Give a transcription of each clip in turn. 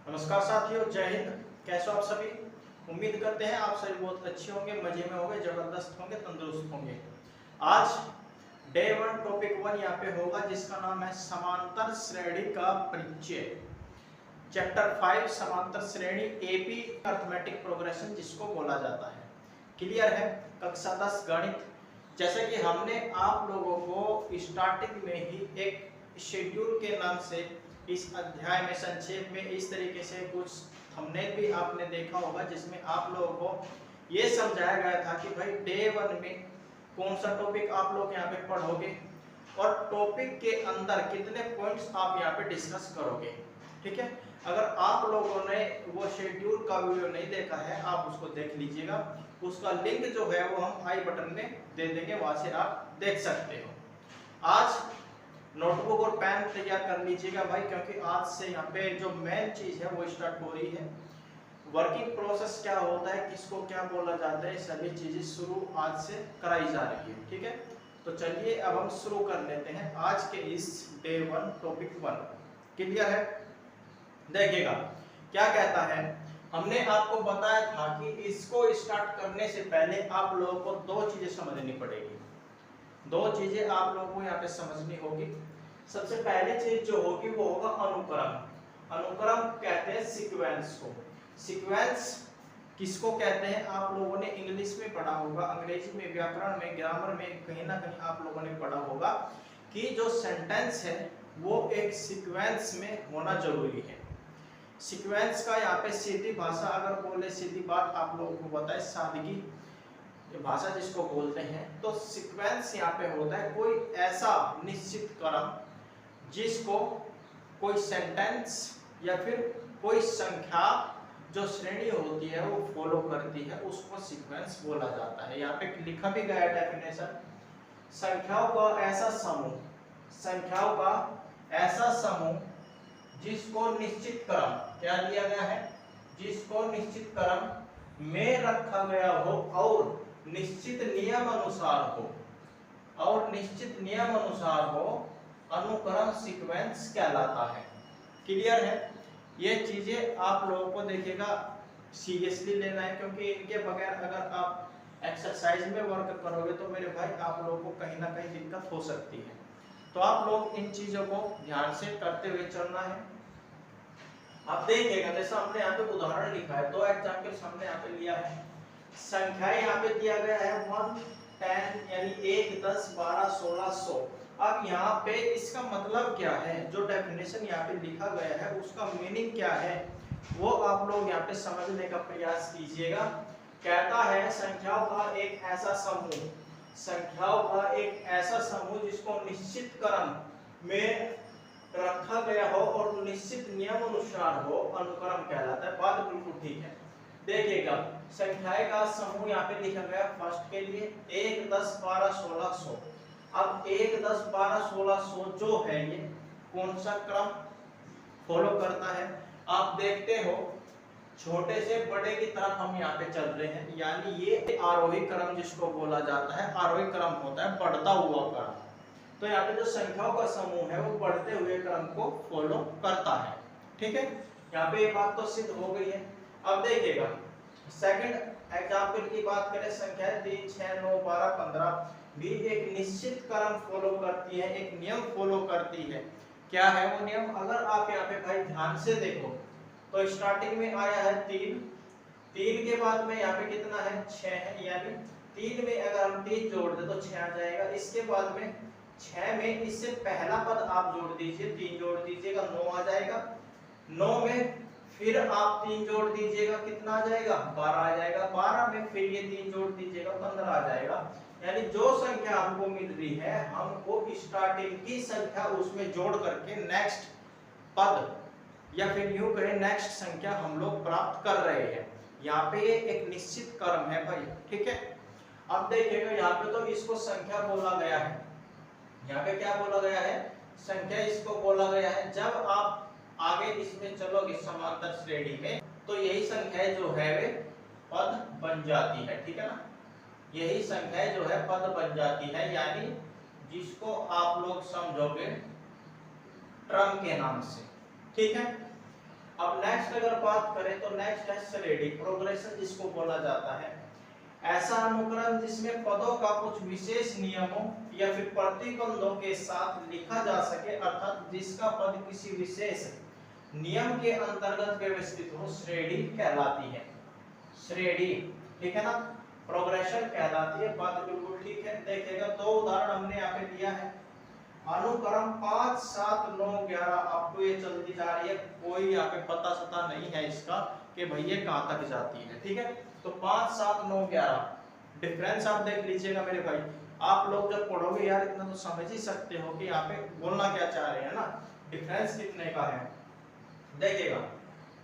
नमस्कार साथियों, जय हिंद। कैसे हो आप सभी? उम्मीद करते हैं आप सभी बहुत अच्छे होंगे, मजे में होंगे, जबरदस्त होंगे, तंदुरुस्त होंगे। आज डे 1 टॉपिक 1 यहाँ पे होगा, जिसका नाम है समांतर श्रेणी का परिचय। चैप्टर 5 समांतर श्रेणी एपी अर्थमेटिक प्रोग्रेशन जिसको बोला जाता है। क्लियर है? कक्षा 10 गणित। जैसे कि हमने आप लोगों को स्टार्टिंग में ही एक शेड्यूल के नाम से इस अध्याय में संक्षेप में इस तरीके से कुछ थंबनेल भी आपने देखा होगा, जिसमें आप लोगों को ये समझाया गया था कि भाई डे 1 में कौन सा टॉपिक आप लोग यहाँ पे पढ़ोगे और टॉपिक के अंदर कितने पॉइंट्स आप यहाँ पे डिस्कस करोगे। ठीक है, अगर आप लोगों ने वो शेड्यूल का वीडियो नहीं देखा है, आप उसको देख लीजिएगा। उसका लिंक जो है वो हम आई बटन में दे देंगे, वहां से आप देख सकते हो। आज नोटबुक और पेन तैयार कर लीजिएगा भाई, क्योंकि आज से यहाँ पे जो मेन चीज है वो स्टार्ट हो रही है। वर्किंग प्रोसेस क्या होता है, किसको क्या बोला जाता है, सभी चीजें शुरू आज से कराई जा रही है। ठीक है, तो चलिए अब हम शुरू कर लेते हैं आज के इस डे 1 टॉपिक 1। क्लियर है? देखिएगा क्या कहता है। हमने आपको बताया था कि इसको स्टार्ट करने से पहले आप लोगों को दो चीजें समझनी पड़ेगी। दो चीजें आप लोगों को यहाँ पे समझनी होगी। सबसे पहले चीज जो होगी वो होगा अनुक्रम। अनुक्रम कहते हैं सीक्वेंस को। सीक्वेंस किसको कहते हैं आप लोगों ने इंग्लिश में पढ़ा होगा, अंग्रेजी में, व्याकरण में, ग्रामर में कहीं ना कहीं आप लोगों ने पढ़ा होगा कि जो सेंटेंस है वो एक सीक्वेंस में होना जरूरी है। सीक्वेंस का यहाँ पे सीधी भाषा अगर बोले, सीधी बात आप लोगों को बताए, सादगी भाषा जिसको बोलते हैं, तो सीक्वेंस यहाँ पे होता है कोई ऐसा निश्चित क्रम जिसको कोई सेंटेंस या फिर कोई संख्या जो श्रेणी होती है वो फॉलो करती है, उसको सीक्वेंस बोला जाता है। यहाँ पे लिखा भी गया डेफिनेशन, संख्याओं का ऐसा समूह, संख्याओं का ऐसा समूह जिसको निश्चित क्रम क्या दिया गया है, जिसको निश्चित क्रम में रखा गया हो और निश्चित नियम अनुसार हो, और निश्चित नियम अनुसार हो, अनुक्रम सीक्वेंस कहलाता है। क्लियर है? ये चीजें आप लोगों को देखिएगा सीरियसली लेना है, क्योंकि इनके बगैर अगर आप एक्सरसाइज में वर्क करोगे तो मेरे भाई आप लोगों को कहीं ना कहीं दिक्कत हो सकती है। तो आप लोग इन चीजों को ध्यान से करते हुए चलना है। आप देखिएगा जैसा हमने यहाँ पे उदाहरण लिखा है, दो एग्जाम्पल हमने यहाँ पे लिया है। संख्याएं यहाँ पे दिया गया है 1, 10 यानी 1, 10, 12, 16, 100। अब यहाँ पे इसका मतलब क्या है, जो डेफिनेशन यहाँ पे लिखा गया है उसका मीनिंग क्या है, वो आप लोग यहाँ पे समझने का प्रयास कीजिएगा। कहता है संख्याओं का एक ऐसा समूह, संख्याओं का एक ऐसा समूह जिसको निश्चित क्रम में रखा गया हो और निश्चित नियम अनुसार हो, अनुक्रम कहलाता है। बात बिल्कुल ठीक है। देखिएगा संख्याएं का समूह यहाँ पे लिखा गया फर्स्ट के लिए 1, 10, 12, 16, 100। अब 1, 10, 12, 16, 100 जो है ये कौन सा क्रम फॉलो करता है? आप देखते हो छोटे से बड़े की तरफ हम यहाँ पे चल रहे हैं, यानी ये आरोही क्रम जिसको बोला जाता है, आरोही क्रम होता है, बढ़ता हुआ क्रम। तो यहाँ पे जो संख्याओं का समूह है वो बढ़ते हुए क्रम को फॉलो करता है। ठीक है, यहाँ पे ये बात तो सिद्ध हो गई है। अब देखिएगा सेकंड एग्जांपल की बात करें, संख्याएं 3, 6, 9, 12, 15 भी एक निश्चित क्रम फॉलो करती है, एक नियम फॉलो करती है। क्या है वो नियम? अगर आप यहाँ पे भाई ध्यान से देखो तो स्टार्टिंग में आया है 3, 3 के बाद में यहाँ पे कितना है 6 है, यानी 3 में अगर हम 3 जोड़ दे तो 6 आ जाएगा। इसके बाद में 6 में इससे पहला पद आप जोड़ दीजिए, 3 जोड़ दीजिएगा, 9 आ जाएगा। 9 में फिर आप 3 जोड़ दीजिएगा, कितना आ जाएगा 12 आ जाएगा। 12 में फिर ये 3 जोड़ दीजिएगा, 15 आ जाएगा। यानी जो संख्या हमको मिल रही है, हमको स्टार्टिंग की संख्या उसमें जोड़ करके नेक्स्ट पद या फिर यूं कहें नेक्स्ट संख्या हम लोग प्राप्त कर रहे हैं। यहाँ पे ये एक निश्चित क्रम है भाई। ठीक है, अब देखिएगा यहाँ पे तो इसको संख्या बोला गया है, यहाँ पे क्या बोला गया है, संख्या इसको बोला गया है। जब आप आगे इसमें चलोगे समांतर श्रेणी में तो यही संख्याएं जो है वे पद बन जाती है। ठीक है ना, यही संख्याएं जो है पद बन जाती है, यानी जिसको आप लोग समझोगे टर्म के नाम से। ठीक है, अब नेक्स्ट अगर बात करें तो नेक्स्ट है श्रेणी प्रोग्रेशन, जिसको बोला जाता है ऐसा अनुक्रम जिसमें पदों का कुछ विशेष नियमों या फिर प्रतिबंधों के साथ लिखा जा सके, अर्थात जिसका पद किसी विशेष नियम के अंतर्गत व्यवस्थित हो, श्रेणी कहलाती है। श्रेणी, ठीक है ना, प्रोग्रेशन कहलाती है। बात बिल्कुल ठीक है। देखिएगा दो उदाहरण हमने यहाँ पे दिया है। अनुक्रम 5 7 9 11 आपको ये चलती जा रही है, कोई यहाँ पे पता सता नहीं है इसका कि भाई ये कहाँ तक जाती है। ठीक है, तो 5 7 9 11 डिफरेंस आप देख लीजिएगा मेरे भाई। आप लोग जब पढ़ोगे यार इतना तो समझ ही सकते हो कि यहाँ पे बोलना क्या चाह रहे हैं ना, डिफरेंस कितने का है। देखिएगा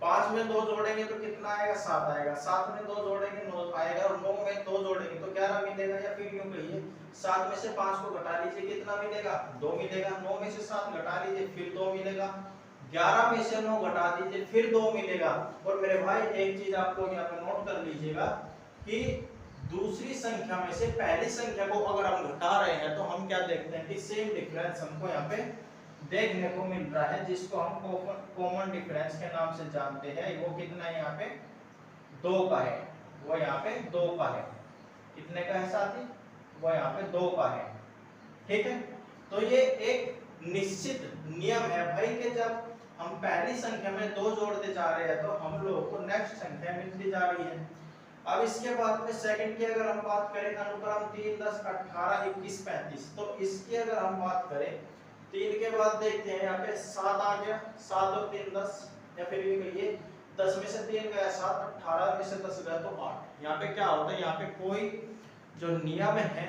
5 में 2 जोड़ेंगे तो कितना आएगा, 7 आएगा। 7 में 2 जोड़ेंगे 9 आएगा, और 9 में 2 जोड़ेंगे तो 11 मिलेगा। या फिर यूं कहिए 7 में से 5 को घटा लीजिए, कितना मिलेगा, 2 मिलेगा। 9 में से 7 घटा लीजिए, फिर 2 मिलेगा। 11 में से 9 घटा दीजिए, फिर 2 मिलेगा। और मेरे भाई एक चीज आप लोग यहाँ पे नोट कर लीजिएगा कि दूसरी संख्या में से पहली संख्या को अगर हम घटा रहे हैं तो हम क्या देखते हैं कि सेम डिफरेंस हमको यहाँ पे देखने को मिल रहा है, जिसको हम कॉमन डिफरेंस के नाम से जानते हैं। वो कितना है यहाँ पे, 2 का है। वो यहाँ पे 2 का है। कितने का है साथी, वो यहाँ पे 2 का है। ठीक है, तो ये एक निश्चित नियम है भाई कि जब हम पहली संख्या में 2 जोड़ते जा रहे हैं तो हम लोगों को नेक्स्ट संख्या मिलती जा रही है। अब इसके बाद में सेकंड की अगर हम बात करें, अनुक्रम 3 10 18 21 35, तो इसकी अगर हम बात करें 3 के बाद देखते हैं यहाँ पे 7 आ गया, 7 और 3 10, या फिर ये कहिए 10 में से 3 गया 7, 18 में से 10 गया तो 8। यहाँ पे क्या होता है, यहाँ पे कोई जो नियम है,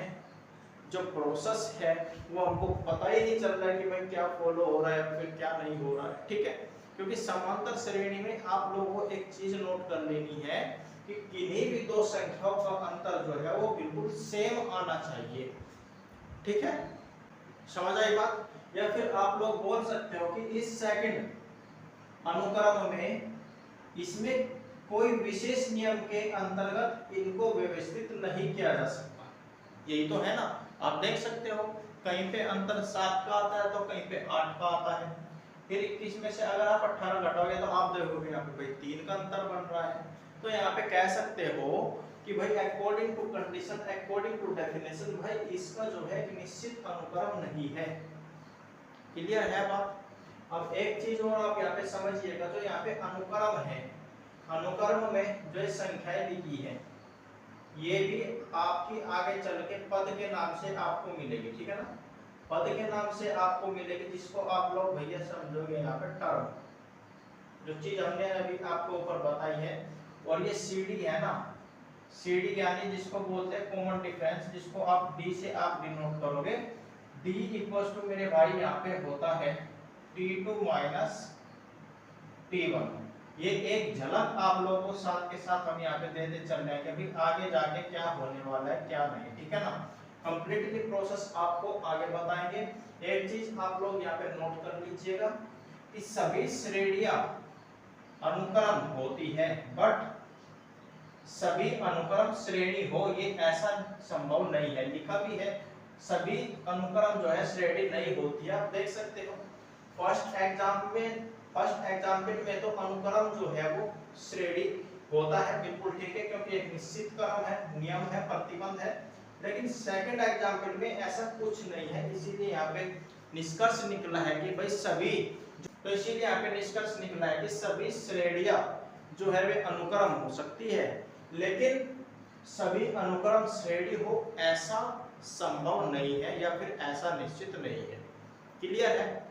जो प्रोसेस है, वो हमको पता ही नहीं चल रहा है कि भाई क्या फॉलो हो रहा है फिर क्या नहीं हो रहा है। ठीक है, क्योंकि समांतर श्रेणी में आप लोगों को एक चीज नोट कर लेनी है कि किन्हीं भी दो संख्याओं का अंतर जो है वो बिल्कुल सेम आना चाहिए। ठीक है, समझ आई बात। या फिर आप लोग बोल सकते हो कि इस सेकंड अनुक्रम में इसमें कोई विशेष नियम के अंतर्गत इनको व्यवस्थित नहीं किया जा सकता। यही तो है ना, आप देख सकते हो कहीं पे अंतर 7 का आता है तो कहीं पे 8 का आता है। फिर 21 में से अगर आप 18 घटाओगे तो आप देखोगे यहाँ पे भाई 3 का अंतर बन रहा है। तो यहाँ पे कह सकते हो कि भाई according to condition, according to definition, भाई इसका जो है एक निश्चित अनुक्रम नहीं है। क्लियर है बात। अब एक चीज और आप यहाँ पे समझिएगा, जो यहाँ पे अनुक्रम है, अनुक्रम में जो संख्याएं लिखी है ये भी आपकी आगे चल के पद के नाम से आपको मिलेगी। ठीक है ना, पद के नाम से आपको मिलेगी, जिसको आप लोग भैया समझोगे यहाँ पे टर्म, जो चीज हमने अभी आपको ऊपर बताई है। और ये सीडी है ना, सीडी यानी जिसको बोलते हैं कॉमन डिफरेंस, जिसको आप डी से आप डिनोट करोगे। डी इक्वल्स टू मेरे भाई यहाँ पे होता है T2 माइनस T1। ये एक झलक आप लोगों को साथ के साथ हम यहाँ पे देते चल रहे हैं कि अभी आगे जाके क्या होने वाला है क्या नहीं। ठीक है ना, कंप्लीटली प्रोसेस आपको आगे बताएंगे। एक चीज आप लोग यहाँ पे नोट कर लीजिएगा कि सभी श्रेणियां अनुक्रम होती है, बट सभी अनुक्रम श्रेणी हो ये ऐसा संभव नहीं है। लिखा भी है सभी अनुक्रम जो है श्रेणी नहीं होती है। आप देख सकते हो फर्स्ट एग्जाम्पल में तो अनुक्रम जो है वो श्रेणी होता है, बिल्कुल ठीक है, क्योंकि एक निश्चित क्रम है, नियम है, प्रतिबंध है। लेकिन सेकंड एग्जाम्पल में ऐसा कुछ नहीं है, इसीलिए यहाँ पे निष्कर्ष निकला है कि भाई सभी, तो इसीलिए यहाँ पे निष्कर्ष निकला है कि सभी श्रेणियां जो है वे अनुक्रम हो सकती है, लेकिन सभी अनुक्रम श्रेणी हो ऐसा संभव नहीं है या फिर ऐसा निश्चित नहीं है। क्लियर है।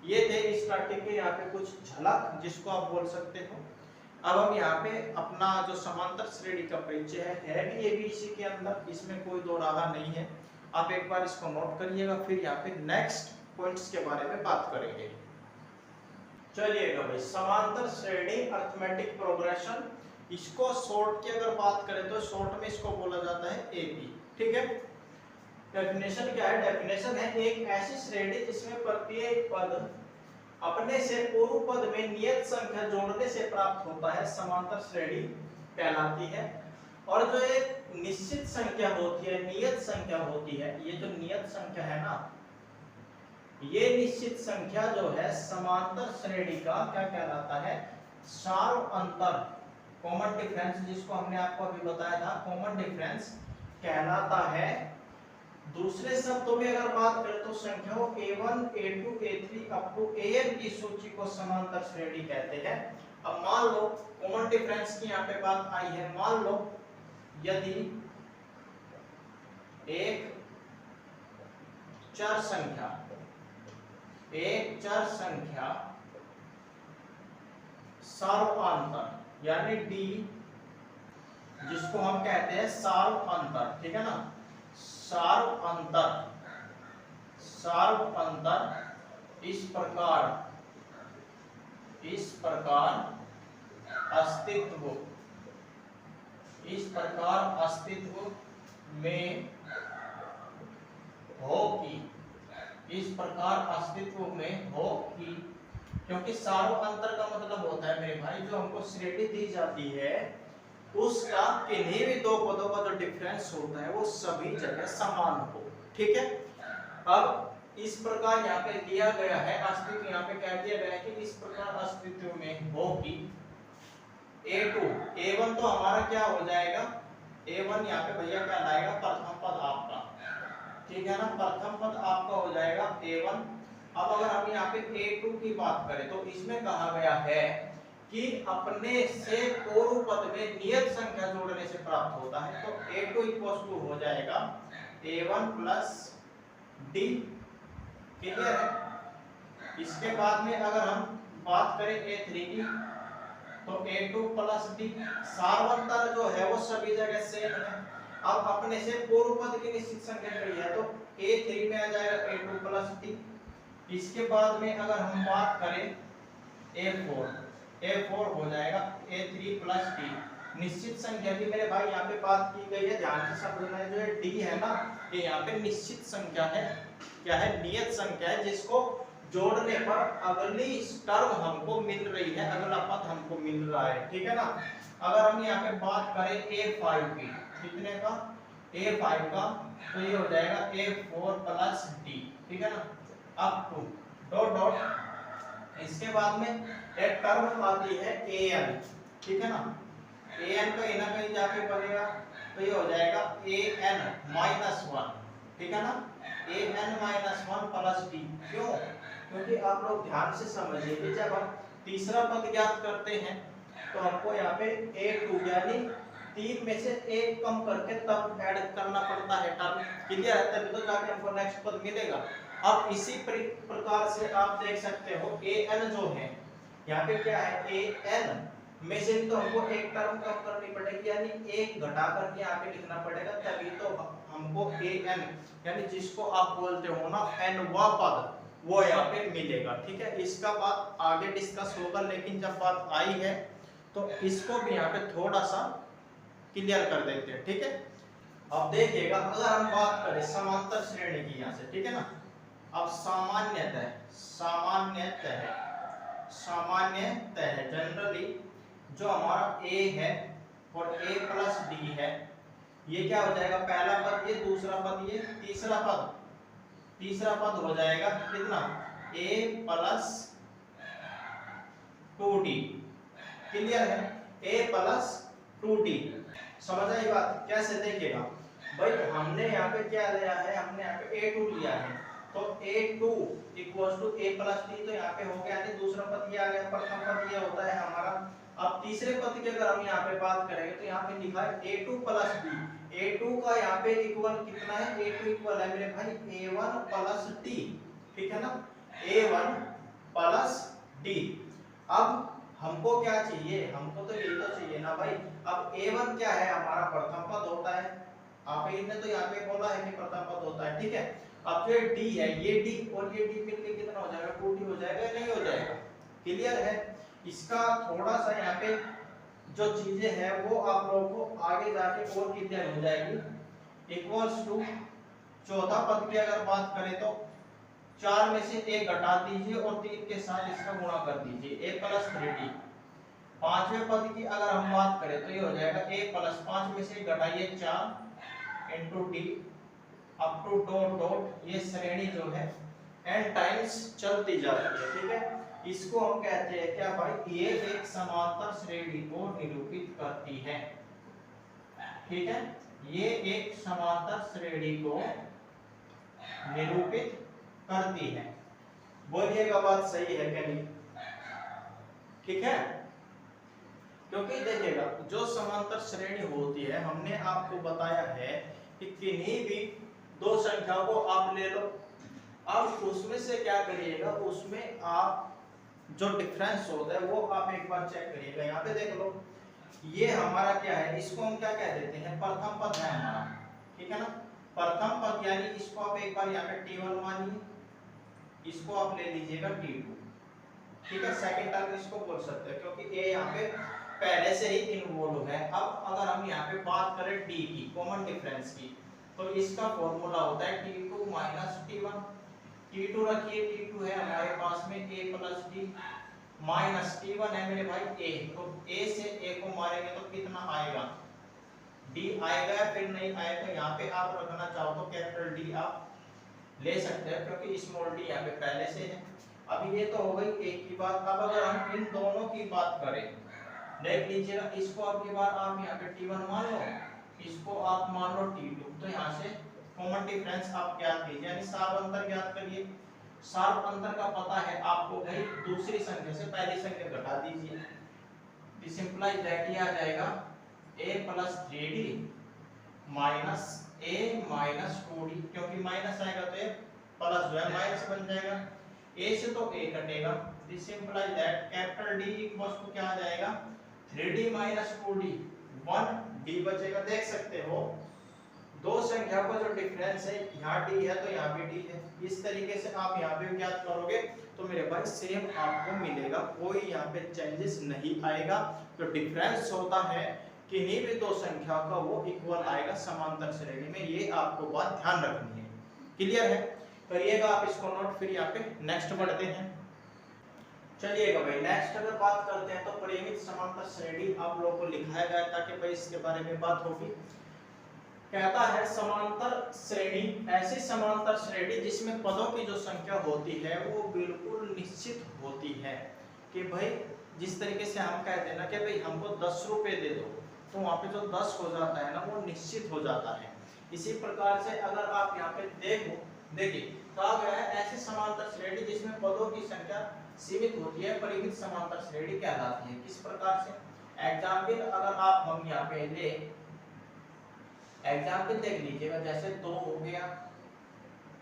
ये थे स्टार्टिंग के यहाँ पे कुछ झलक जिसको आप बोल सकते हो। अब हम यहाँ पे अपना जो समांतर श्रेणी का परिचय है भी ये भी इसी के अंदर, इसमें कोई दो रागा नहीं है। आप एक बार इसको नोट करिएगा, फिर यहाँ पे नेक्स्ट पॉइंट्स के बारे में बात करेंगे। चलिएगा भाई, समांतर श्रेणी अरिथमेटिक प्रोग्रेशन, इसको शॉर्ट की अगर बात करें तो शॉर्ट में इसको बोला जाता है एपी। ठीक है, डेफिनेशन क्या है, डेफिनेशन है एक ऐसी श्रेणी जिसमें प्रत्येक पद अपने से पूर्व पद में नियत संख्या जोड़ने से प्राप्त होता है, समांतर श्रेणी कहलाती है। और जो एक निश्चित संख्या होती है, नियत संख्या होती है, ये जो नियत संख्या है ना, ये निश्चित संख्या जो है समांतर श्रेणी का क्या कहलाता है, सार्व अंतर, कॉमन डिफरेंस जिसको हमने आपको अभी बताया था, कॉमन डिफरेंस कहलाता है। दूसरे शब्दों में अगर बात करें तो संख्याओं a1 a2 a3 up to an की सूची को समांतर श्रेणी कहते हैं। अब मान लो कॉमन डिफरेंस की यहाँ पे बात आई है, मान लो यदि एक चर संख्या सार्वअंतर यानी d जिसको हम कहते हैं सार्वअंतर, ठीक है ना, सार्वअंतर इस प्रकार अस्तित्व में हो कि क्योंकि सार्वअंतर का मतलब होता है मेरे भाई जो हमको श्रेणी दी जाती है उसका किन्हीं भी दो पदों का जो डिफरेंस होता है वो सभी जगह समान हो, ठीक है। अब इस प्रकार यहाँ पे दिया गया है अस्तित्व, यहाँ पे कह दिया गया है कि इस प्रकार अस्तित्व में हो कि a1 तो हमारा क्या हो जाएगा, a1 यहाँ पे भैया क्या लाएगा, प्रथम पद आपका, ठीक है ना, प्रथम पद आपका हो जाएगा a1। अब अगर हम यहाँ पे a2 की बात करें तो इसमें कहा गया है कि अपने से पूर्व पद में नियत संख्या जोड़ने से प्राप्त होता है, तो a2 इक्वल्स टू हो जाएगा a1 प्लस d, क्लियर है। इसके बाद में अगर हम बात करें a3 की तो a2 प्लस d, सार्वंतर जो है वो सभी जगह सेम है। अब अपने से पूर्व पद की निश्चित संख्या कही है तो a3 में आ जाएगा a2 प्लस d। इसके बाद में अगर हम बात करें a4 हो जाएगा a3 प्लस d। निश्चित संख्या की मेरे भाई यहाँ पे बात की गई है, ध्यान से समझना है, जो है d है ना ये यहाँ पे निश्चित संख्या है, क्या है, नियत संख्या है जिसको जोड़ने पर अगली टर्म हमको मिल रही है, अगला पद हमको मिल रहा है, ठीक है ना। अगर हम यहाँ पे बात करें a5 की, कितने का, a5 का, तो ये हो जाएगा a4 प्लस d, ठीक है ना, अप टू डॉट डॉट। इसके बाद में एक टर्म आती है an, ठीक है ना, an का इना कहीं जाके पड़ेगा तो ये हो जाएगा an माइनस 1, ठीक है ना, an माइनस 1 प्लस d। क्यों? क्योंकि आप लोग ध्यान से समझिए कि जब हम तीसरा पद ज्ञात करते हैं तो हमको यहाँ पे a2 यानी 3 में से 1 कम करके तब ऐड करना पड़ता है टर्म, क्लियर है, तभी तो जाके हमको नेक्स्ट पद मिलेगा। अब इसी प्रकार से आप देख सकते हो an जो है यहाँ पे क्या है, an में से तो हमको एक टर्म कम करनी पड़ेगी यानी एक घटा करके यहाँ पे लिखना पड़ेगा, तभी तो हमको an यानी जिसको आप बोलते हो ना nवा पद वो यहाँ पे मिलेगा, ठीक है। इसका बात आगे डिस्कस होगा, लेकिन जब बात आई है तो इसको भी यहाँ पे थोड़ा सा क्लियर कर देते हैं, ठीक है। अब देखिएगा अगर हम बात करें समांतर श्रेणी की यहाँ से, ठीक है ना, अब सामान्यतः जनरली जो हमारा a है और a प्लस d है ये क्या हो जाएगा, पहला पद ये, दूसरा पद ये, तीसरा पद हो जाएगा कितना, a प्लस 2d, क्लियर है, a प्लस 2d। समझ आई बात, कैसे देखिएगा भाई, हमने यहाँ पे क्या लिया है, हमने यहाँ पे a2 लिया है तो a2 equals to a plus d, तो यहाँ पे हो गया यानी दूसरा पद ये आ गया, प्रथम पद ये होता है हमारा। अब तीसरे पद की अगर हम यहाँ पे बात करेंगे तो यहाँ पे लिखा है a2 प्लस d, a2 का यहाँ पे इक्वल कितना है, a2 इक्वल है मेरे भाई a1 प्लस d, ठीक है ना, a1 प्लस d। अब हमको क्या चाहिए, हमको तो ये तो चाहिए ना भाई। अब a1 क्या है, हमारा प्रथम पद होता है, आप इनने तो यहाँ पे बोला है कि प्रथम पद होता है, ठीक है। अब जो d है ये d और ये d मिलके कितना हो जाएगा, 2d हो जाएगा या नहीं हो जाएगा, क्लियर है। इसका थोड़ा सा यहाँ पे जो चीजें हैं वो आप लोगों को आगे जाके और क्लियर हो जाएगी। इक्वल्स टू चौथा पद की अगर बात करें तो 4 में से 1 घटा दीजिए और 3 के साथ इसका गुणा कर दीजिए, a प्लस 3d। पांचवें पद की अगर हम बात करें तो ये हो जाएगा a प्लस 5 में से घटाइए 4 into d up to dot dot, ये श्रेणी जो है n टाइम्स चलती जा रही है, ठीक है। इसको हम कहते हैं क्या भाई, ये एक समांतर श्रेणी को निरूपित करती है। ठीक है, ये एक समांतर श्रेणी को निरूपित करती है। बोलिएगा बात सही है क्या नहीं? ठीक है, क्योंकि देखिएगा जो समांतर श्रेणी होती है, हमने आपको बताया है कि किन्हीं भी दो संख्या को आप ले लो, अब उसमें से क्या करिएगा, उसमें आप जो डिफरेंस होता है वो आप एक बार चेक करिएगा। यहाँ पे देख लो, ये हमारा क्या है, इसको हम क्या कह देते हैं, प्रथम पद है हमारा। ठीक है ना, प्रथम पद यानी इसको आप एक बार यहाँ पे T1 मानिए, इसको आप ले लीजिएगा T2। ठीक है, सेकंड टर्म इसको बोल सकते हैं क्योंकि ये यहाँ पे पहले से ही इन्वॉल्व है। अब अगर हम यहाँ पे बात करें D की, कॉमन डिफरेंस की, तो इसका फॉर्मूला होता है T2 माइनस T1। T2 रखिए, T2 है हमारे पास में A plus D minus T1 है मेरे भाई A, तो A से A को मारेंगे तो कितना आएगा, D आएगा या फिर नहीं आएगा। तो यहाँ पे आप रखना चाहो तो कैपिटल D आप ले सकते हैं क्योंकि स्मॉल d यहाँ पे पहले से है। अभी ये तो हो गई एक की बात। अब अगर हम इन दोनों की बात करें, देख लीजिएगा, इसको अब की बार आप यहाँ पे T1 मान लो, इसको आप मान लो T2, तो यहाँ से कॉमन डिफरेंस आप ज्ञात कीजिए, यानी सार अंतर ज्ञात करिए। सार अंतर का पता है आपको, भाई दूसरी संख्या से पहली संख्या घटा दीजिए, सिंपलाइज दैट आ जाएगा a plus 3d minus a minus 2d, क्योंकि माइनस आएगा तो ये प्लस जो है माइनस बन जाएगा, a से तो a कटेगा, this simplifies that capital D equals to क्या आ जाएगा, 3d माइनस 2d, 1d बचेगा। देख सकते हो दो संख्या का जो डिफरेंस है, यहाँ d है तो यहाँ भी d है। इस तरीके से आप यहाँ पे ज्ञात करोगे तो मेरे भाई सेम आपको मिलेगा, कोई यहाँ पे चेंजेस नहीं आएगा। जो डिफरेंस होता है किन्हीं भी दो संख्या का वो इक्वल आएगा समांतर श्रेणी में, ये आपको बात ध्यान रखनी है। क्लियर है, करिएगा आप इसको नोट। फिर यहाँ पे नेक्स्ट बढ़ते हैं। चलिएगा भाई नेक्स्ट अगर बात करते हैं तो परिमित समांतर श्रेणी आप लोगों को लिखाया गया ताकि भाई इसके बारे में बात होगी। कहता है समांतर श्रेणी ऐसी समांतर श्रेणी जिसमें पदों की जो संख्या होती है वो बिल्कुल निश्चित होती है। कि भाई जिस तरीके से हम कहते हैं ना कि भाई हमको 10 रुपए दे दो, तो वहाँ पे जो 10 हो जाता है ना वो निश्चित हो जाता है। इसी प्रकार से अगर आप यहाँ पे देखिए कहा गया है ऐसी समांतर श्रेणी जिसमें पदों की संख्या सीमित होती है परिमित समांतर श्रेणी कहलाती है। किस प्रकार से, एग्जाम्पल अगर आप हम यहाँ पे ले एग्जाम्पल देख लीजिएगा, जैसे 2 हो गया,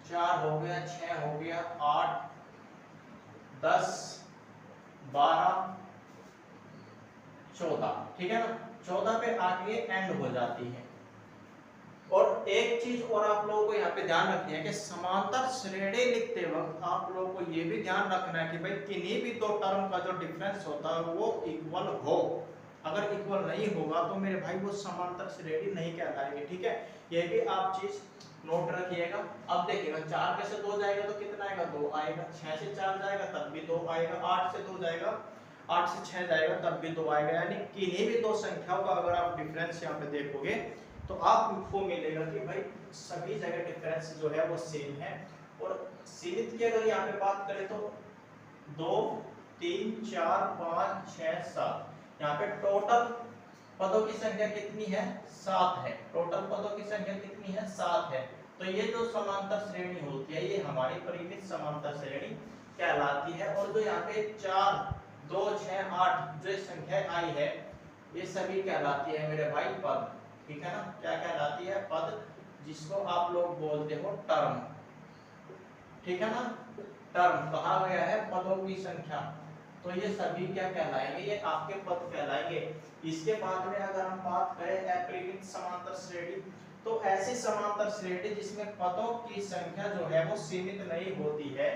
4 हो गया, 6 हो गया, 8, 10, 12, 14, ठीक है ना, 14 पे आके एंड हो जाती है। और एक चीज और आप लोगों को यहाँ पे ध्यान रखनी है कि समांतर श्रेणी लिखते वक्त आप लोगों को ये भी ध्यान रखना है कि भाई किन्हीं भी दो टर्म का जो डिफरेंस होता है वो इक्वल हो। अगर इक्वल नहीं होगा तो मेरे भाई वो समांतर श्रेणी नहीं कहलाएगी। ठीक है, ये भी आप चीज नोट रखिएगा। अब देखिएगा 4 में से 2 जाएगा तो कितना आएगा, 2 आएगा, 6 से 4 जाएगा तब भी 2 आएगा, 8 से 2 जाएगा, 8 से 6 जाएगा तब भी 2 आएगा। यानी किन्हीं भी दो संख्याओं का अगर आप डिफरेंस यहाँ पे देखोगे तो आपको मिलेगा कि भाई सभी जगह डिफरेंस जो है वो सेम है। और सीमित की अगर यहाँ पे बात करें तो 2, 3, 4, 5, 6, 7, यहाँ पे टोटल पदों की संख्या कितनी है, 7 है। टोटल पदों की संख्या कितनी है, 7 है। तो ये जो समांतर श्रेणी होती है ये हमारी परिमित समांतर श्रेणी कहलाती है। और जो यहाँ पे 4, 2, 6, 8 जो संख्या आई है ये सभी कहलाती है मेरे भाई पद। ठीक है ना, क्या कहलाती है, पद, जिसको आप लोग बोलते हो टर्म। ठीक है ना, टर्म कहा गया है पदों की संख्या, तो ये सभी क्या कहलाएंगे, ये आपके पद कहलाएंगे। इसके बाद में अगर हम बात करें अपरिमित समांतर श्रेणी, तो ऐसी समांतर श्रेणी जिसमें पदों की संख्या जो है वो सीमित नहीं होती है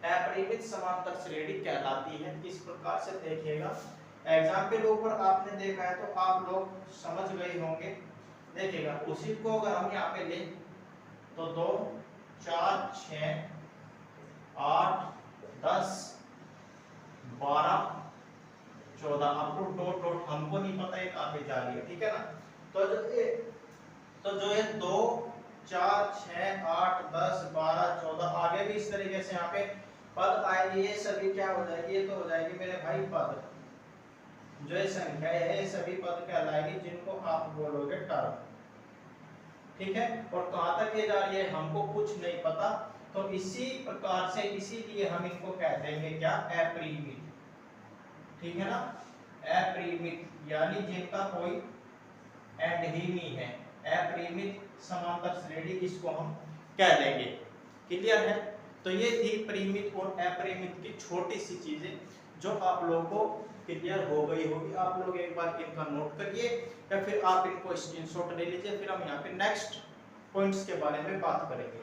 अपरिमित समांतर श्रेणी कहलाती है। इस प्रकार से देखिएगा, एग्जाम्पल ऊपर आपने देखा है तो आप लोग समझ गए होंगे। देखिएगा उसी को अगर हम यहाँ पे लें तो 2, 4, 6, 8, 10, 12, 14 अप टू डॉट हमको नहीं पता ये कहाँ पे जा रही है। ठीक है ना, तो जो ये 2, 4, 6, 8, 10, 12, 14 आगे भी इस तरीके से यहाँ पे पद आएगी, ये सभी क्या हो जाएगी, ये तो हो जाएगी मेरे भाई पद। जो ये संख्या है ये सभी पद कहलाएगी जिनको आप बोलोगे टर्म। ठीक है, और कहां तक ये जा रही है हमको कुछ नहीं पता, तो इसी प्रकार से इसीलिए हम इनको कह देंगे क्या, अपरिमित। ठीक है ना, अपरिमित यानी जिनका कोई एंड ही नहीं है, अपरिमित समांतर श्रेणी इसको हम कह देंगे। क्लियर है, तो ये थी परिमित और अपरिमित की छोटी सी चीजें जो आप लोगों को क्लियर हो गई होगी। आप लोग एक बार इनका नोट करिए या फिर आप इनको स्क्रीनशॉट ले लीजिए, फिर हम यहाँ पे नेक्स्ट पॉइंट्स के बारे में बात करेंगे।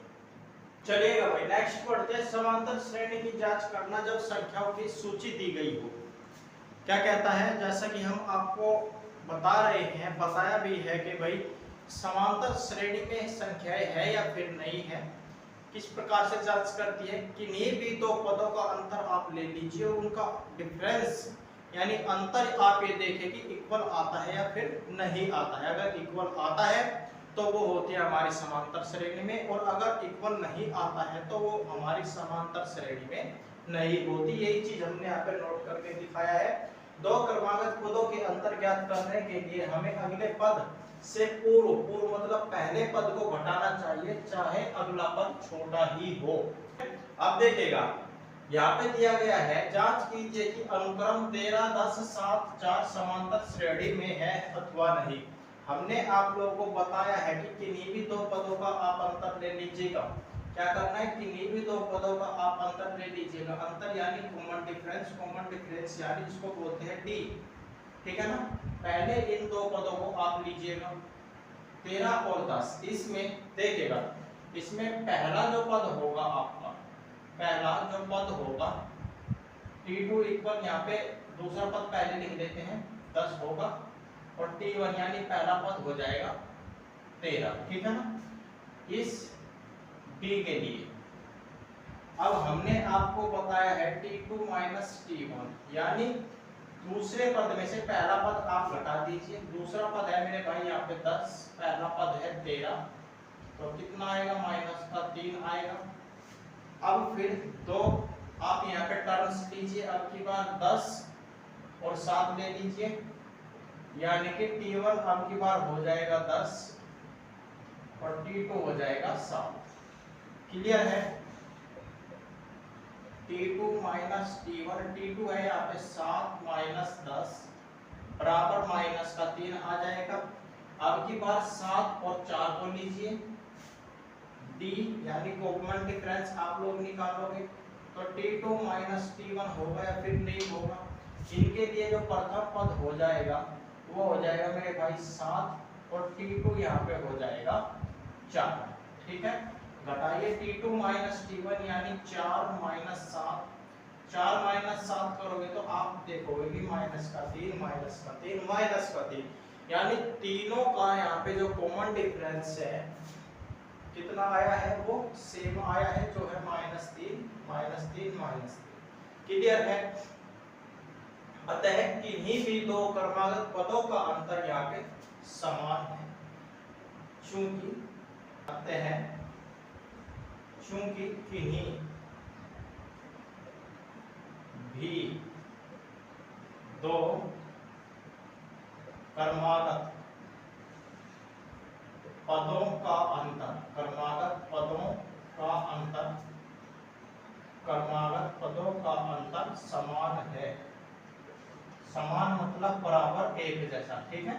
चलिएगा भाई, नेक्स्ट पढ़ते हैं समांतर श्रेणी की जांच करना जब संख्याओं की सूची दी गई हो। क्या कहता है, जैसा कि हम आपको बता रहे हैं, बताया भी है कि भाई समांतर श्रेणी में संख्याएं है या फिर नहीं है, किस प्रकार से जांच करती है। किन्हीं भी दो पदों का अंतर आप ले लीजिए, उनका डिफरेंस यानी अंतर आप ये देखें कि इक्वल आता है या फिर नहीं आता है। अगर इक्वल आता है तो वो होती है हमारी समांतर श्रेणी में, और अगर इक्वल नहीं आता है तो वो हमारी समांतर श्रेणी में नहीं होती। यही चीज हमने यहाँ पे नोट करके दिखाया है। दो क्रमागत पदों के अंतर ज्ञात करने के लिए हमें अगले पद से पूर्व मतलब पहले पद को घटाना चाहिए, चाहे अगला पद छोटा ही हो। अब देखिएगा, यहाँ पे दिया गया है, जांच कीजिए कि अनुक्रम 13, 10, 7, 4 समांतर श्रेणी में है अथवा नहीं। हमने आप लोगों को बताया है कि किन्हीं भी दो पदों का आप अंतर ले लीजिएगा। क्या करना है, किन्हीं भी दो पदों का आप अंतर ले लीजिएगा। अंतर यानी कॉमन डिफरेंस यानी जिसको बोलते हैं डी। ठीक है ना, पहले इन दो पदों को आप लीजिएगा 13 और 10। इसमें देखिएगा, इसमें पहला जो पद होगा आपका, पहला जो पद होगा T2 इक्वल, यहाँ पे दूसरा पद पहले लिख देते हैं 10 होगा, और T1 यानी पहला पद हो जाएगा 13। ठीक है ना, इस D के लिए अब हमने आपको बताया है T2 माइनस T1 यानी दूसरे पद में से पहला पद आप घटा दीजिए। दूसरा पद है मेरे भाई यहाँ पे 10, पहला पद है 13, तो कितना आएगा, माइनस का 3 आएगा। अब फिर दो आप यहाँ पे टर्म्स लीजिए, अब की बार 10 और 7 ले लीजिए, यानी कि T1 अब की बार हो जाएगा 10 और T2 हो जाएगा 7। क्लियर है, T2 माइनस T1, T2 है यहाँ पे 7 माइनस 10 बराबर माइनस का 3 आ जाएगा। अब की बार 7 और 4 को लीजिए, D यानी कॉमन डिफरेंस आप लोग निकालोगे, तो T2 माइनस T1 होगा या फिर नहीं होगा। इनके लिए जो प्रथम पद हो जाएगा वो हो जाएगा मेरे भाई 7 और T2 यहाँ पे हो जाएगा 4। ठीक है, घटाइए T2 माइनस T1 यानी 4 माइनस 7, 4 माइनस 7 करोगे तो आप देखोगे कि माइनस का 3 माइनस का 3 माइनस का 3, यानी तीनों का यहाँ पे जो कॉमन डिफरेंस है कितना आया है, वो सेम आया है, जो है -3 -3 -3। क्लियर है, अतः किन्हीं भी दो क्रमागत पदों का अंतर यहाँ पे समान है, चूंकि अतः चूंकि किन्हीं भी दो क्रमागत पदों का अंतर, क्रमागत पदों का अंतर, क्रमागत पदों का अंतर समान है। समान मतलब बराबर, एक जैसा। ठीक है,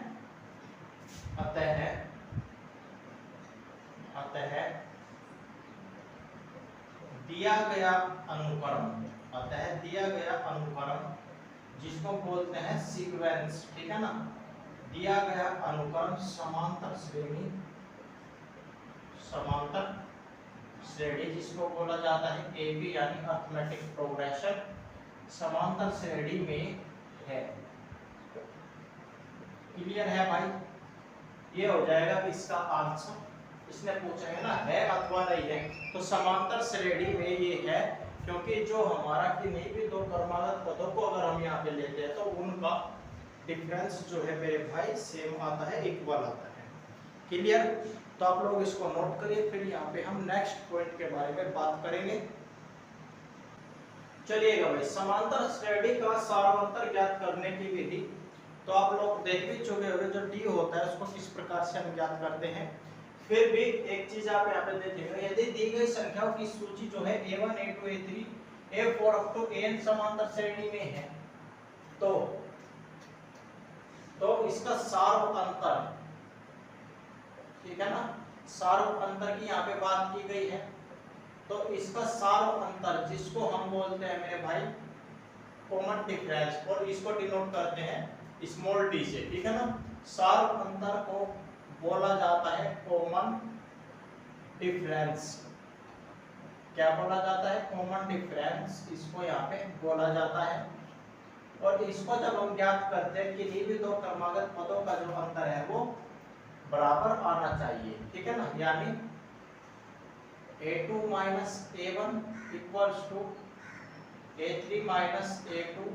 अतः दिया गया अनुक्रम, अतः दिया गया अनुक्रम जिसको बोलते हैं सीक्वेंस, ठीक है ना, दिया गया अनुक्रम समांतर श्रेणी, समांतर श्रेणी जिसको बोला जाता है AB यानी अरिथमेटिक प्रोग्रेशन, समांतर श्रेणी में है। क्लियर है भाई, ये हो जाएगा इसका आंसर। इसने पूछा है ना, है अथवा नहीं है, तो समांतर श्रेणी में ये है, क्योंकि जो हमारा किन्हीं भी दो क्रमागत पदों को अगर हम यहाँ पे लेते हैं तो उनका डिफरेंस जो है मेरे भाई सेम आता है, इक्वल आता है। क्लियर, तो आप लोग इसको नोट करिए, फिर यहाँ पे हम नेक्स्ट पॉइंट के बारे में बात करेंगे। चलिएगा भाई, समांतर श्रेणी का सारांतर ज्ञात करने की विधि तो आप लोग देख भी चुके होंगे। जो डी होता है उसको किस प्रकार से हम ज्ञात करते हैं। फिर भी एक चीज आप यहाँ पे देखिएगा, यदि दी गई संख्याओं की सूची जो है a1 a2 a3 a4 up to an समांतर श्रेणी में है तो इसका सार अंतर, ठीक है ना, सार अंतर की यहाँ पे बात की गई है। तो इसका सार अंतर जिसको हम बोलते हैं मेरे भाई कॉमन डिफरेंस, और इसको डिनोट करते हैं स्मॉल डी से, ठीक है ना। सार अंतर को बोला जाता है कॉमन डिफरेंस। क्या बोला जाता है? कॉमन डिफरेंस, इसको यहाँ पे बोला जाता है। और इसको जब हम ज्ञात करते हैं कि भी दो क्रमागत पदों का जो अंतर है वो बराबर आना चाहिए, ठीक है ना। यानी a2 minus a1 equals to a3 minus a2,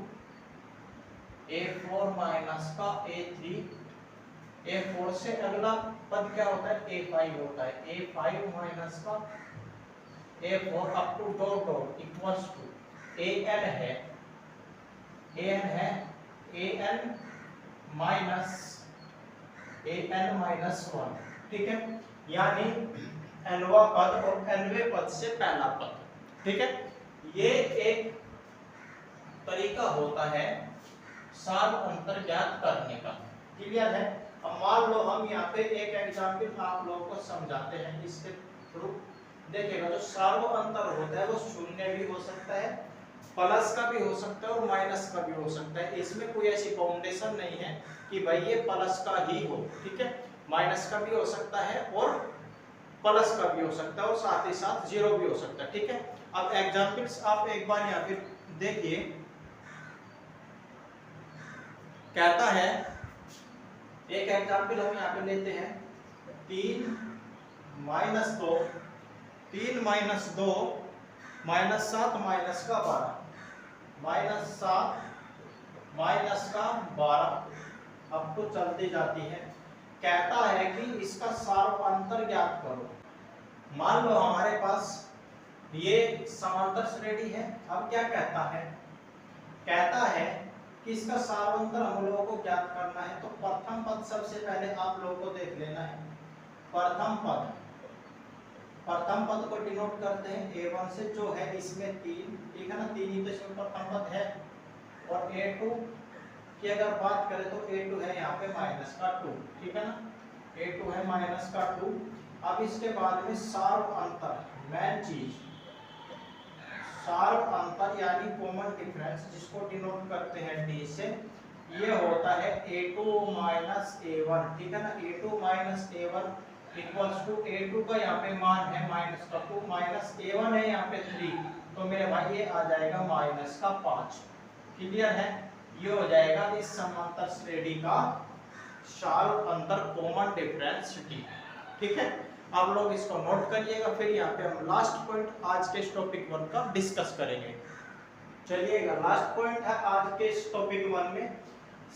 a4 minus का a3, a4 से अगला पद क्या होता है? a5 होता है। a5 माइनस का a4 up to dot dot equals to an है an माइनस 1, ठीक है। यानी nवा पद और nवे पद से पहला पद, ठीक है। ये एक तरीका होता है सार अंतर ज्ञात करने का। क्लियर है? अब मान लो हम यहाँ पे एक एग्जाम्पल आप लोगों को समझाते हैं, इसके थ्रू देखिएगा। जो सार अंतर होता है वो शून्य भी हो सकता है, प्लस का भी हो सकता है और माइनस का भी हो सकता है। इसमें कोई ऐसी बाउंडेशन नहीं है कि भाई ये प्लस का ही हो, ठीक है। माइनस का भी हो सकता है और प्लस का भी हो सकता है और साथ ही साथ जीरो भी हो सकता है, ठीक है। अब एग्जांपल्स आप एक बार यहाँ पे देखिए। कहता है, एक एग्जांपल हम यहाँ पे लेते हैं 3 माइनस 2 माइनस 7 माइनस का 12 माइनस 7 माइनस का 12 अब तो चलती जाती है। कहता है कि इसका सार अंतर ज्ञात करो। मान लो हमारे पास ये समांतर श्रेणी है। अब क्या कहता है? कहता है कि इसका सार अंतर हम लोगों को ज्ञात करना है। तो प्रथम पद सबसे पहले आप लोगों को देख लेना है। प्रथम पद को डिनोट करते हैं a1 से, जो है इसमें 3, ठीक है ना। 3 ही तो इसमें प्रथम पद है। और a2 की अगर बात करें तो a2 है यहाँ पे माइनस का 2, ठीक है ना। a2 है माइनस का 2। अब इसके बाद में सार अंतर, मेन चीज सार अंतर यानी कॉमन डिफरेंस, जिसको डिनोट करते हैं d से। ये होता है a2 माइनस a1, ठीक है ना। a2 minus a1 equals to a2 का यहाँ पे मान है माइनस का 2 माइनस a1 है यहाँ पे 3, तो मेरे भाई ये आ जाएगा माइनस का 5। क्लियर है? ये हो जाएगा इस समांतर श्रेणी का सार अंतर कॉमन डिफरेंस d, ठीक है। आप लोग इसको नोट करिएगा। फिर यहाँ पे हम लास्ट पॉइंट आज के इस टॉपिक 1 का डिस्कस करेंगे। चलिएगा, लास्ट पॉइंट है आज के इस टॉपिक 1 में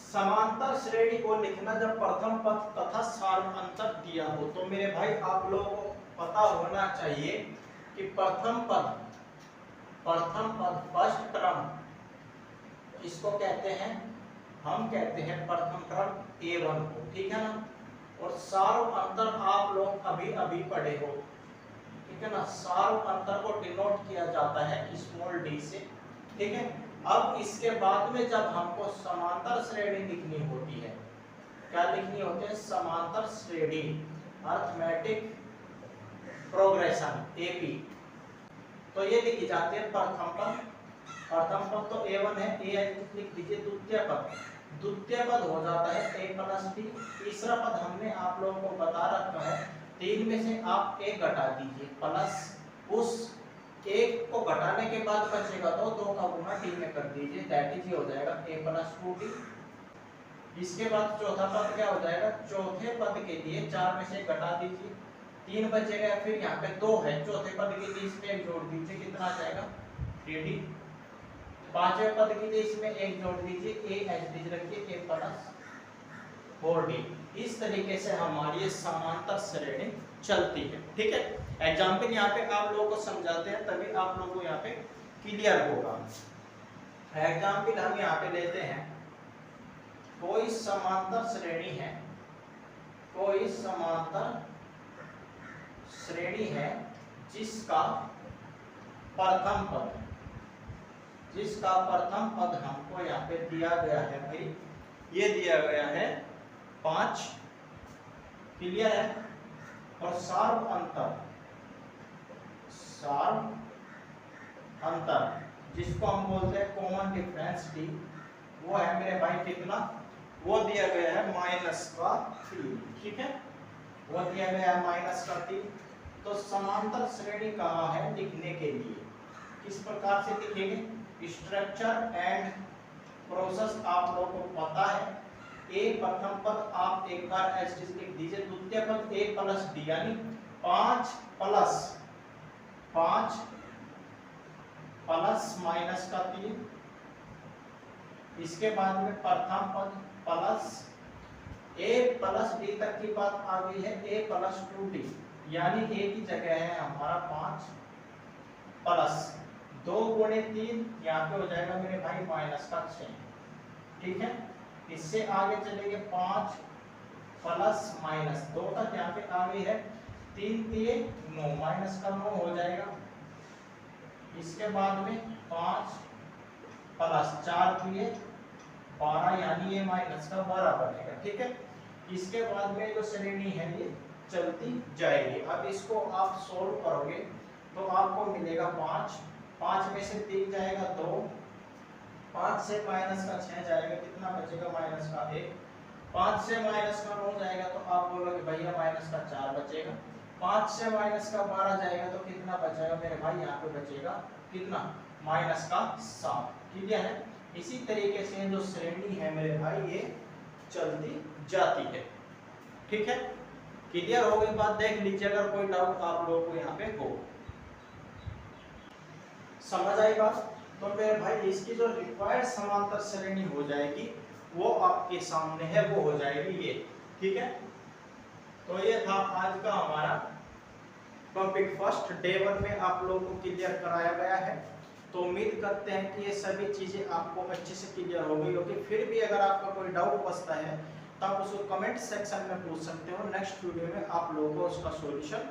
समांतर श्रेणी को लिखना जब प्रथम पद तथा सार अंतर दिया हो। तो मेरे भाई आप लोगों को पता होना चाहिए कि प्रथम पद फर्स्ट टर्म इसको कहते हैं, हम कहते हैं प्रथम टर्म a1 को, ठीक है ना। और सार अंतर आप लोग अभी अभी पढ़े हो, ठीक है ना। सार अंतर को डिनोट किया जाता है स्मॉल d से, ठीक है। अब इसके बाद में जब हमको समांतर श्रेणी लिखनी होती है, क्या लिखनी होती है? समांतर श्रेणी, अरिथमेटिक प्रोग्रेशन AP, तो ये लिखी जाती है प्रथम पद तो a1 है, a लिख दीजिए। द्वितीय पद हो जाता है a प्लस b। तीसरा पद हमने आप लोगों को बता रखा है, 3 में से आप a घटा दीजिए, प्लस उस एक को घटाने के बाद बचेगा तो 2 का गुना t में कर दीजिए, दैट इज हो जाएगा a प्लस 2t। इसके बाद चौथा पद क्या हो जाएगा? चौथे पद के लिए 4 में से घटा दीजिए, 3 बचेगा। फिर यहाँ पे 2 है, चौथे पद के लिए इसमें 1 जोड़ दीजिए, कितना आ जाएगा? 3d। पांचवें पद के लिए इसमें 1 जोड़ दीजिए, a एच डी रखिए, a प्लस 4d। इस तरीके से हमारी ये समांतर श्रेणी चलती है, ठीक है। एग्जाम्पल यहाँ पे आप लोगों को समझाते हैं, तभी आप लोगों को यहाँ पे क्लियर होगा। एग्जाम्पल हम यहाँ पे लेते हैं, कोई समांतर श्रेणी है, कोई समांतर श्रेणी है जिसका प्रथम पद हमको यहाँ पे दिया गया है भाई, ये दिया गया है 5, क्लियर है, और सार्व अंतर जिसको हम बोलते हैं कॉमन डिफरेंस डी, वो है मेरे भाई कितना, वो दिया गया है -3, ठीक है, वो दिया गया है -3। तो समांतर श्रेणी कहा है लिखने के लिए, किस प्रकार से लिखेंगे, स्ट्रक्चर एंड प्रोसेस आप लोगों को पता है। ए प्रथम पद आप एक बार एज लिख दीजिए, द्वितीय पद ए प्लस डी यानी 5 प्लस -3, इसके बाद में प्रथम पद प्लस ए प्लस डी तक की बात आ गई है, ए प्लस 2d यानी ए की जगह है हमारा 5 प्लस 2 गुणे 3, यहाँ पे हो जाएगा मेरे भाई -6, ठीक है। इससे आगे चलेंगे 5 प्लस -2 तक यहाँ पे आ गई है, 3 3 9 -9 हो जाएगा। इसके बाद में 5 प्लस 4 दिए 12 यानी ये -12 बनेगा, ठीक है। इसके बाद में जो श्रेणी है ये चलती जाएगी। अब इसको आप सोल्व करोगे तो आपको मिलेगा 5 में से 3 जाएगा 2, 5 से -6 जाएगा, कितना बचेगा -1, 5 से -9 जाएगा तो आप बोलोगे भैया -4 बचेगा, 5 से -12 जाएगा तो कितना बचेगा मेरे भाई, यहाँ पे बचेगा कितना -7, ठीक है। इसी तरीके से जो श्रेणी है मेरे भाई ये चलती जाती है, ठीक है। क्लियर हो गई बात, देख लीजिए अगर कोई डाउट आप लोगों को यहाँ पे हो, समझ आई बात। तो मेरे भाई इसकी जो रिक्वायर्ड समांतर श्रेणी हो जाएगी वो आपके सामने है, वो हो जाएगी ये, ठीक है। तो ये था आज का हमारा टॉपिक फर्स्ट, डे 1 में आप लोगों को क्लियर कराया गया है। तो उम्मीद करते हैं कि ये सभी चीजें आपको अच्छे से क्लियर हो गई होगी। फिर भी अगर आपका कोई डाउट बचता है तो आप उसको कमेंट सेक्शन में पूछ सकते हो, नेक्स्ट वीडियो में आप लोगों को उसका सॉल्यूशन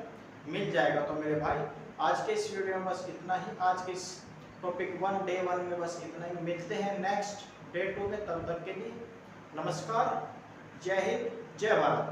मिल जाएगा। तो मेरे भाई आज के इस वीडियो में बस इतना ही, आज के इस टॉपिक 1 डे 1 में बस इतना ही। मिलते हैं नेक्स्ट डे 2 में, तब तक के लिए नमस्कार, जय हिंद, जय भारत।